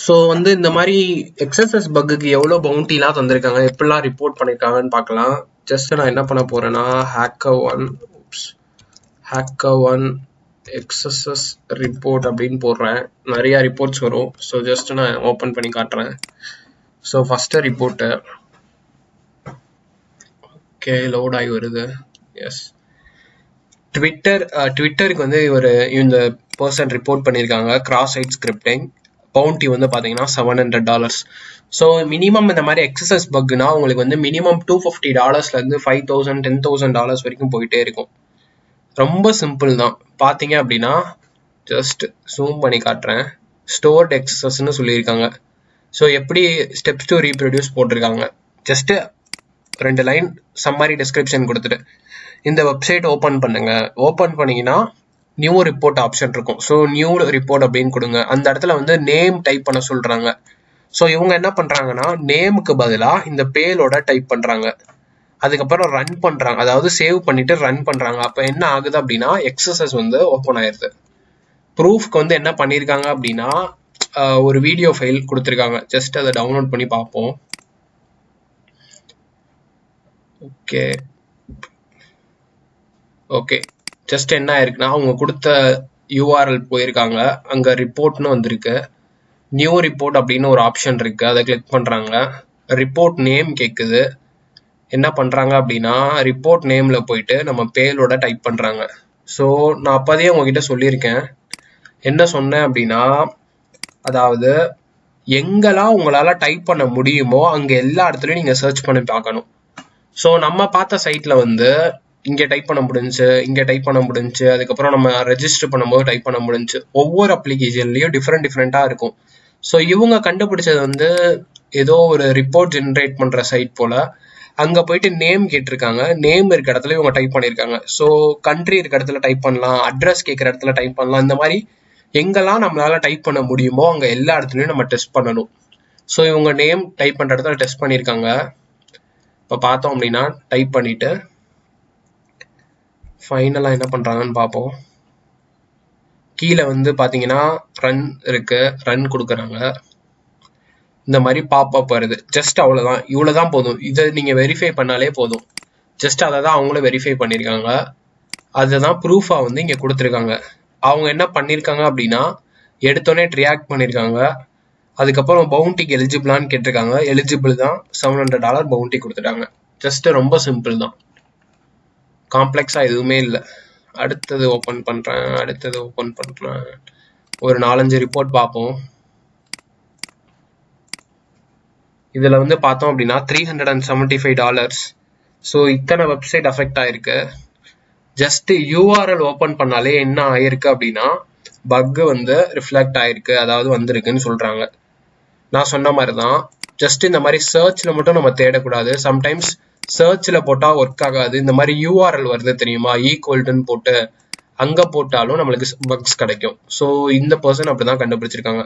So வந்து இந்த மாதிரி எக்ஸ்எஸ்எஸ் பக்குக்கு எவ்வளோ பவுண்டிலாம் தந்திருக்காங்க, எப்படிலாம் ரிப்போர்ட் பண்ணியிருக்காங்கன்னு பார்க்கலாம். ஜஸ்ட் நான் என்ன பண்ண போறேன்னா HackerOne XSS ரிப்போர்ட் அப்படின்னு போடுறேன். நிறைய ரிப்போர்ட்ஸ் வரும். ஸோ ஜஸ்ட் நான் ஓப்பன் பண்ணி காட்டுறேன். So first report okay load ஆகி வருது. எஸ், ட்விட்டருக்கு வந்து இந்த பர்சன் ரிப்போர்ட் பண்ணியிருக்காங்க கிராஸ் சைட் ஸ்கிரிப்டிங். பவுண்டி வந்து பார்த்தீங்கன்னா $700. ஸோ மினிமம் இந்த மாதிரி எக்ஸசஸ் பக்னா உங்களுக்கு வந்து மினிமம் $250 $5,000 $10,000 வரைக்கும் போயிட்டே இருக்கும். ரொம்ப சிம்பிள் தான். பார்த்தீங்க அப்படின்னா ஜஸ்ட் ஜூம் பண்ணி காட்டுறேன். ஸ்டோர்ட் எக்ஸசஸ்ன்னு சொல்லியிருக்காங்க. ஸோ எப்படி ஸ்டெப்ஸ் டு ரீப்ரொடியூஸ் போட்டிருக்காங்க. ஜஸ்ட் 2 லைன் சம்மரி டிஸ்கிரிப்ஷன் கொடுத்துட்டு இந்த வெப்சைட் ஓப்பன் பண்ணுங்க. ஓப்பன் பண்ணீங்கன்னா நியூ ரிப்போர்ட் ஆப்ஷன் இருக்கும். ஸோ நியூ ரிப்போர்ட் அப்படின்னு கொடுங்க. அந்த இடத்துல வந்து நேம் டைப் பண்ண சொல்றாங்க. ஸோ இவங்க என்ன பண்றாங்கன்னா நேமுக்கு பதிலாக இந்த பேலோட டைப் பண்றாங்க. அதுக்கப்புறம் ரன் பண்றாங்க, அதாவது சேவ் பண்ணிட்டு ரன் பண்றாங்க. அப்போ என்ன ஆகுது அப்படின்னா எக்ஸசஸ் வந்து ஓப்பன் ஆயிருது. ப்ரூஃப்க்கு வந்து என்ன பண்ணியிருக்காங்க அப்படின்னா ஒரு வீடியோ ஃபைல் கொடுத்துருக்காங்க. ஜஸ்ட் அதை டவுன்லோட் பண்ணி பார்ப்போம். ஓகே ஜஸ்ட் என்ன ஆயிருக்குன்னா அவங்க கொடுத்த URL போயிருக்காங்க. அங்கே ரிப்போர்ட்னு வந்திருக்கு. நியூ ரிப்போர்ட் அப்படின்னு ஒரு ஆப்ஷன் இருக்கு. அதை கிளிக் பண்றாங்க. ரிப்போர்ட் நேம் கேட்குது. என்ன பண்றாங்க அப்படின்னா ரிப்போர்ட் நேம்ல போயிட்டு நம்ம பேலோட டைப் பண்றாங்க. ஸோ நான் அப்போதே உங்ககிட்ட சொல்லியிருக்கேன். என்ன சொன்னேன் அப்படின்னா, அதாவது எங்கெல்லாம் உங்களால டைப் பண்ண முடியுமோ அங்க எல்லா இடத்துலயும் நீங்க சர்ச் பண்ணி பார்க்கணும். ஸோ நம்ம பார்த்த சைட்ல வந்து இங்க டைப் பண்ண முடிஞ்சு, இங்க டைப் பண்ண முடிஞ்சு, அதுக்கப்புறம் நம்ம ரெஜிஸ்டர் பண்ணும்போது டைப் பண்ண முடிஞ்சு. ஒவ்வொரு அப்ளிகேஷன்லயும் டிஃப்ரெண்டா இருக்கும். ஸோ இவங்க கண்டுபிடிச்சது வந்து ஏதோ ஒரு ரிப்போர்ட் ஜென்ரேட் பண்ற சைட் போல. அங்க போயிட்டு நேம் கேட்டிருக்காங்க. நேம் இருக்க இடத்துல இவங்க டைப் பண்ணியிருக்காங்க. ஸோ கண்ட்ரி இருக்க இடத்துல டைப் பண்ணலாம், அட்ரஸ் கேட்குற இடத்துல டைப் பண்ணலாம். இந்த மாதிரி எங்கெல்லாம் நம்மளால டைப் பண்ண முடியுமோ அங்க எல்லா இடத்துலயும் நம்ம டெஸ்ட் பண்ணணும். ஸோ இவங்க நேம் டைப் பண்ற இடத்துல டெஸ்ட் பண்ணியிருக்காங்க. இப்போ பார்த்தோம் அப்படின்னா டைப் பண்ணிட்டு ஃபைனலா என்ன பண்றாங்கன்னு பார்ப்போம். கீழே வந்து பாத்தீங்கன்னா ரன் இருக்கு, ரன் கொடுக்குறாங்க. இந்த மாதிரி பாப்அப் வருது. ஜஸ்ட் அவ்வளவுதான், இவ்வளவுதான் போதும். இதை நீங்க வெரிஃபை பண்ணாலே போதும். ஜஸ்ட் அதை தான் அவங்களும் வெரிஃபை பண்ணியிருக்காங்க. அதுதான் ப்ரூஃபா வந்து இங்க கொடுத்துருக்காங்க. அவங்க என்ன பண்ணியிருக்காங்க அப்படின்னா எடுத்தோடனே ரியாக்ட் பண்ணியிருக்காங்க. அதுக்கப்புறம் பவுண்டிக்கு எலிஜிபிளான்னு கேட்டிருக்காங்க. எலிஜிபிள் தான். $700 பவுண்டி கொடுத்துட்டாங்க. ஜஸ்ட் ரொம்ப சிம்பிள் தான், காம்ப்ளெக்ஸா எதுவுமே இல்லை. அடுத்தது ஓப்பன் பண்றேன். ஒரு 4-5 ரிப்போர்ட் பார்ப்போம். இதுல வந்து பார்த்தோம் அப்படின்னா $375. ஸோ இத்தனை வெப்சைட் அஃபெக்ட் ஆயிருக்கு. ஜஸ்ட் URL ஓப்பன் பண்ணாலே என்ன ஆயிருக்கு அப்படின்னா பக் வந்து ரிஃப்ளெக்ட் ஆயிருக்கு, அதாவது வந்திருக்குன்னு சொல்றாங்க. நான் சொன்ன மாதிரி தான். ஜஸ்ட் இந்த மாதிரி சர்ச்ல மட்டும் நம்ம தேடக்கூடாது. சம்டைம்ஸ் சர்ச்ல போட்டா ஒர்க் ஆகாது. இந்த மாதிரி URL வருது தெரியுமா, ஈக்குவல்டுன்னு போட்டு அங்க போட்டாலும் நம்மளுக்கு பக்ஸ் கிடைக்கும். ஸோ இந்த பர்சன் அப்படிதான் கண்டுபிடிச்சிருக்காங்க.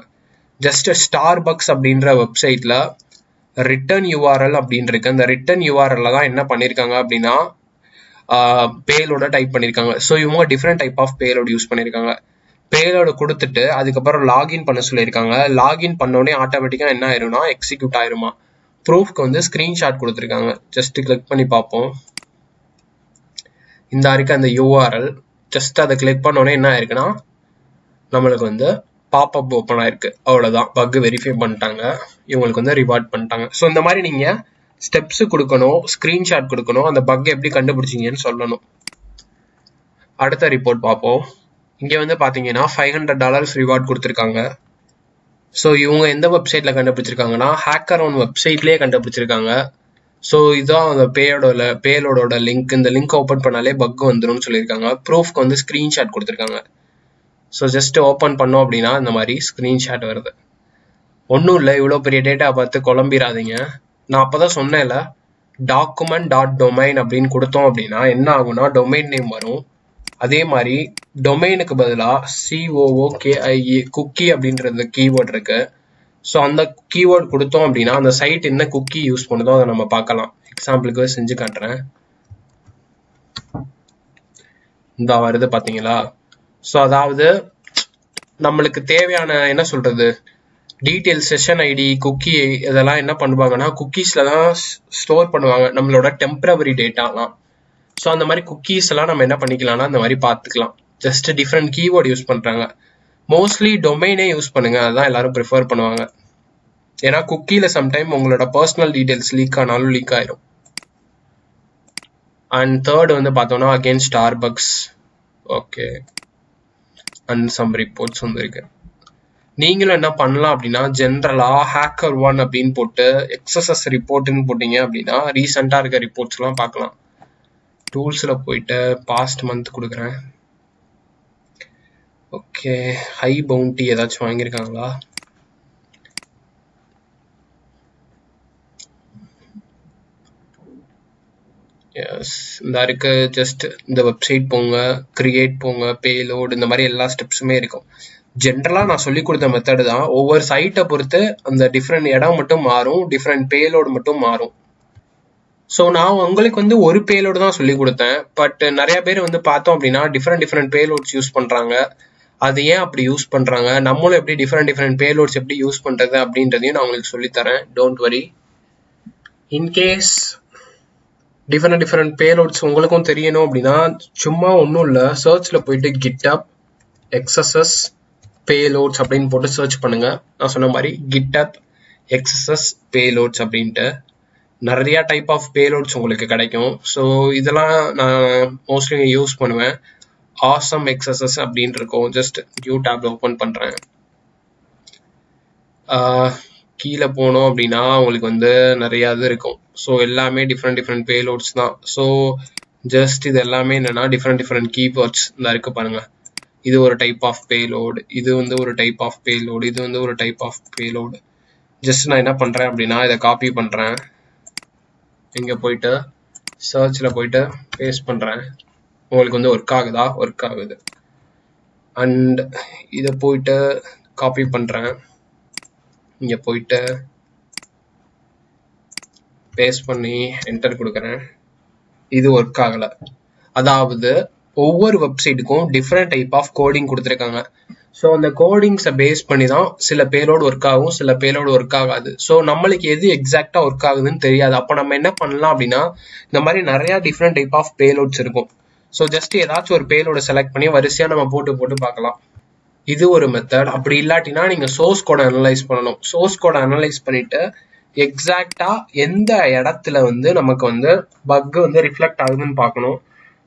ஜஸ்ட் ஸ்டார்பக்ஸ் அப்படின்ற வெப்சைட்ல ரிட்டர்ன் URL அப்படின்னு இருக்கு. அந்த ரிட்டர்ன் URL தான் என்ன பண்ணிருக்காங்க அப்படின்னா பேலோட டைப் பண்ணிருக்காங்க. ஸோ இவங்க டிஃப்ரெண்ட் டைப் ஆஃப் பேலோட யூஸ் பண்ணிருக்காங்க. பேலோட கொடுத்துட்டு அதுக்கப்புறம் லாகின் பண்ண சொல்லியிருக்காங்க. லாகின் பண்ணோடனே ஆட்டோமேட்டிக்கா என்ன ஆயிரும்னா எக்ஸிக்யூட் ஆயிருமா. ப்ரூஃப்க்கு வந்து ஸ்கிரீன்ஷாட் கொடுத்துருக்காங்க. ஜஸ்ட் கிளிக் பண்ணி பார்ப்போம். இந்த இருக்கு அந்த URL. ஜஸ்ட் அதை கிளிக் பண்ணோடனே என்ன ஆயிருக்குன்னா நம்மளுக்கு வந்து பாப்அப் ஓப்பன் ஆயிருக்கு. அவ்வளவுதான், பக் வெரிஃபை பண்ணிட்டாங்க. இவங்களுக்கு வந்து ரிவார்ட் பண்ணிட்டாங்க. ஸோ இந்த மாதிரி நீங்க ஸ்டெப்ஸ் கொடுக்கணும், ஸ்கிரீன்ஷாட் கொடுக்கணும், அந்த பக் எப்படி கண்டுபிடிச்சிங்கன்னு சொல்லணும். அடுத்த ரிப்போர்ட் பார்ப்போம். இங்க வந்து பாத்தீங்கன்னா $500 ரிவார்ட் கொடுத்துருக்காங்க. ஸோ இவங்க எந்த வெப்சைட்ல கண்டுபிடிச்சிருக்காங்கன்னா HackerOne வெப்சைட்லயே கண்டுபிடிச்சிருக்காங்க. ஸோ இதுதான் அந்த பேலோட லிங்க். இந்த லிங்க் ஓப்பன் பண்ணாலே பக் வந்துடும் சொல்லியிருக்காங்க. ப்ரூஃப்க்கு வந்து ஸ்கிரீன்ஷாட் கொடுத்துருக்காங்க. ஸோ ஜஸ்ட் ஓப்பன் பண்ணோம் அப்படின்னா இந்த மாதிரி ஸ்கிரீன்ஷாட் வருது. ஒன்றும் இல்லை, இவ்வளோ பெரிய டேட்டா பார்த்து குழம்பிடாதீங்க. நான் அப்போதான் சொன்னேன்ல, document.domain அப்படின்னு கொடுத்தோம் அப்படின்னா என்ன ஆகும்னா டொமைன் நேம் வரும். அதே மாதிரி டொமைனுக்கு பதிலாக COOKIE குக்கி அப்படின்றது கீவேர்ட் இருக்கு. ஸோ அந்த கீவேர்ட் கொடுத்தோம் அப்படின்னா அந்த சைட் என்ன குக்கி யூஸ் பண்ணுதோ அதை நம்ம பார்க்கலாம். எக்ஸாம்பிளுக்கு செஞ்சு காட்டுறேன். இந்த வருது பார்த்தீங்களா. ஸோ அதாவது நம்மளுக்கு தேவையான என்ன சொல்றது டீட்டெயில் செஷன் ஐடி குக்கி இதெல்லாம் என்ன பண்ணுவாங்கன்னா குக்கீஸ்ல தான் ஸ்டோர் பண்ணுவாங்க நம்மளோட டெம்பரவரி டேட்டாலாம். ஸோ அந்த மாதிரி குக்கீஸ் எல்லாம் நம்ம என்ன பண்ணிக்கலாம்னா அந்த மாதிரி பார்த்துக்கலாம். ஜஸ்ட் டிஃப்ரெண்ட் கீவேர்டு யூஸ் பண்றாங்க. மோஸ்ட்லி டொமைனே யூஸ் பண்ணுங்க, அதுதான் எல்லாரும் ப்ரிஃபர் பண்ணுவாங்க. ஏன்னா குக்கியில சம்டைம் உங்களோட பர்சனல் டீடைல்ஸ் லீக் ஆனாலும் லீக் ஆயிரும். அண்ட் தேர்ட் வந்து பார்த்தோம்னா again Starbucks. Okay, and some reports வந்து இருக்கு. நீங்களும் என்ன பண்ணலாம் அப்படின்னா ஜென்ரலா HackerOne அப்படின்னு போட்டு XSS ரிப்போர்ட்னு போட்டீங்க அப்படின்னா ரீசெண்டா இருக்க ரிப்போர்ட்ஸ் எல்லாம் பார்க்கலாம். டூல்ஸ்ல போயிட்டு பாஸ்ட் மந்த் கொடுக்குறேன். ஓகே, ஹை பவுண்டி ஏதாச்சும் வாங்கியிருக்காங்களா? எஸ், இந்த இருக்கு. ஜஸ்ட் இந்த வெப்சைட் போங்க, கிரியேட் போங்க, பேலோட், இந்த மாதிரி எல்லா ஸ்டெப்ஸுமே இருக்கும். ஜென்ரலா நான் சொல்லி கொடுத்த மெத்தடு தான். ஒவ்வொரு சைட்டை பொறுத்து அந்த டிஃப்ரெண்ட் இடம் மட்டும் மாறும், டிஃப்ரெண்ட் பேலோடு மட்டும் மாறும். ஸோ நான் உங்களுக்கு வந்து ஒரு பேலோடு தான் சொல்லி கொடுத்தேன். பட் நிறைய பேர் வந்து பார்த்தோம் அப்படின்னா டிஃப்ரெண்ட் பேலோட்ஸ் யூஸ் பண்றாங்க. அது ஏன் அப்படி யூஸ் பண்றாங்க, நம்மளும் எப்படி டிஃப்ரெண்ட் பேலோட்ஸ் எப்படி யூஸ் பண்றது அப்படின்றதையும் நான் உங்களுக்கு சொல்லித்தரேன். Don't worry. In case different payloads உங்களுக்கும் தெரியணும் அப்படின்னா சும்மா ஒன்றும் இல்லை, சர்ச்ல போயிட்டு GitHub XSS பேலோட்ஸ் அப்படின்னு போட்டு சர்ச் பண்ணுங்க. நான் சொன்ன மாதிரி GitHub XSS பேலோட்ஸ் அப்படின்ட்டு நிறைய டைப் ஆஃப் பேலோட்ஸ் உங்களுக்கு கிடைக்கும். ஸோ இதெல்லாம் நான் மோஸ்ட்லி யூஸ் பண்ணுவேன். Awesome XSS அப்படின்னு இருக்கும். ஜஸ்ட் நியூ டேப் ஓப்பன் பண்றேன். கீழே போனோம் அப்படின்னா உங்களுக்கு வந்து நிறைய இது இருக்கும். ஸோ எல்லாமே டிஃப்ரெண்ட் பேலோட்ஸ் தான். ஸோ ஜஸ்ட் இது எல்லாமே என்னன்னா டிஃப்ரெண்ட் கீவேர்ட்ஸ் இந்த இருக்கு பாருங்க. இது ஒரு டைப் ஆஃப் பேலோடு, இது வந்து ஒரு டைப் ஆஃப் பேலோடு, இது வந்து ஒரு டைப் ஆஃப் பேலோடு. ஜஸ்ட் நான் என்ன பண்றேன் அப்படின்னா இதை காப்பி பண்றேன், இங்க போயிட்டு சர்ச்ல போயிட்டு பேஸ்ட் பண்றேன். உங்களுக்கு வந்து ஒர்க் ஆகுதா? ஒர்க் ஆகுது. அண்ட் இதை போயிட்டு காப்பி பண்றேன், இங்க போயிட்டு பேஸ்ட் பண்ணி என்டர் கொடுக்குறேன். இது ஒர்க் ஆகல. அதாவது ஒவ்வொரு வெப்சைட்டுக்கும் டிஃப்ரெண்ட் டைப் ஆஃப் கோடிங் கொடுத்துருக்காங்க. ஸோ அந்த கோடிங்ஸை பேஸ் பண்ணி தான் சில பேலோடு ஒர்க் ஆகும், சில பேலோடு ஒர்க் ஆகாது. ஸோ நம்மளுக்கு எது எக்ஸாக்டா ஒர்க் ஆகுதுன்னு தெரியாது. அப்போ நம்ம என்ன பண்ணலாம் அப்படின்னா இந்த மாதிரி நிறைய டிஃப்ரெண்ட் டைப் ஆஃப் பேலோட்ஸ் இருக்கும். ஸோ ஜஸ்ட் ஏதாச்சும் ஒரு பேலோட செலக்ட் பண்ணி வரிசையா நம்ம போட்டு பார்க்கலாம். இது ஒரு மெத்தட். அப்படி இல்லாட்டினா நீங்க சோர்ஸ் கோடை அனலைஸ் பண்ணணும். சோர்ஸ் கோடை அனலைஸ் பண்ணிட்டு எக்ஸாக்டா எந்த இடத்துல வந்து நமக்கு வந்து பக் வந்து ரிஃப்ளெக்ட் ஆகுதுன்னு பார்க்கணும்.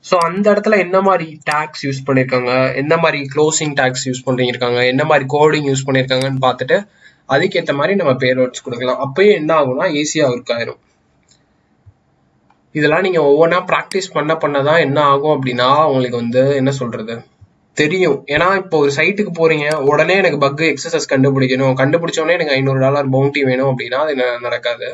ஸோ அந்த இடத்துல என்ன மாதிரி டேக்ஸ் யூஸ் பண்ணியிருக்காங்க, என்ன மாதிரி க்ளோசிங் டேக்ஸ் யூஸ் பண்ணியிருக்காங்க, என்ன மாதிரி கோடிங் யூஸ் பண்ணியிருக்காங்கன்னு பார்த்துட்டு அதுக்கேற்ற மாதிரி நம்ம பேலோட்ஸ் கொடுக்கலாம். அப்பயே என்ன ஆகும்னா ஈஸியாக ஒர்க் ஆயிரும். இதெல்லாம் நீங்க ஒவ்வொன்றா ப்ராக்டிஸ் பண்ணதான் என்ன ஆகும் அப்படின்னா உங்களுக்கு வந்து என்ன சொல்றது தெரியும். ஏன்னா இப்போ ஒரு சைட்டுக்கு போறீங்க, உடனே எனக்கு பக் XSS கண்டுபிடிச்சோடனே எனக்கு $500 பவுண்டி வேணும் அப்படின்னா அது நடக்காது.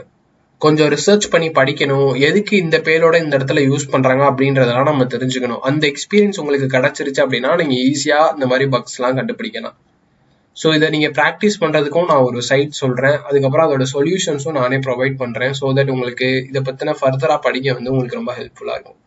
கொஞ்சம் ரிசர்ச் பண்ணி படிக்கணும், எதுக்கு இந்த பேலோட இந்த இடத்துல யூஸ் பண்றாங்க அப்படின்றதெல்லாம் நம்ம தெரிஞ்சுக்கணும். அந்த எக்ஸ்பீரியன்ஸ் உங்களுக்கு கிடைச்சிருச்சு அப்படின்னா நீங்க ஈஸியா இந்த மாதிரி பக்ஸ் எல்லாம் கண்டுபிடிக்கலாம். ஸோ இதை நீங்க ப்ராக்டிஸ் பண்றதுக்கும் நான் ஒரு சைட் சொல்றேன், அதுக்கப்புறம் அதோட சொல்யூஷன்ஸும் நானே ப்ரொவைட் பண்றேன். ஸோ தட் உங்களுக்கு இதை பத்தின ஃபர்தரா படிக்க வந்து உங்களுக்கு ரொம்ப ஹெல்ப்ஃபுல்லா இருக்கும்.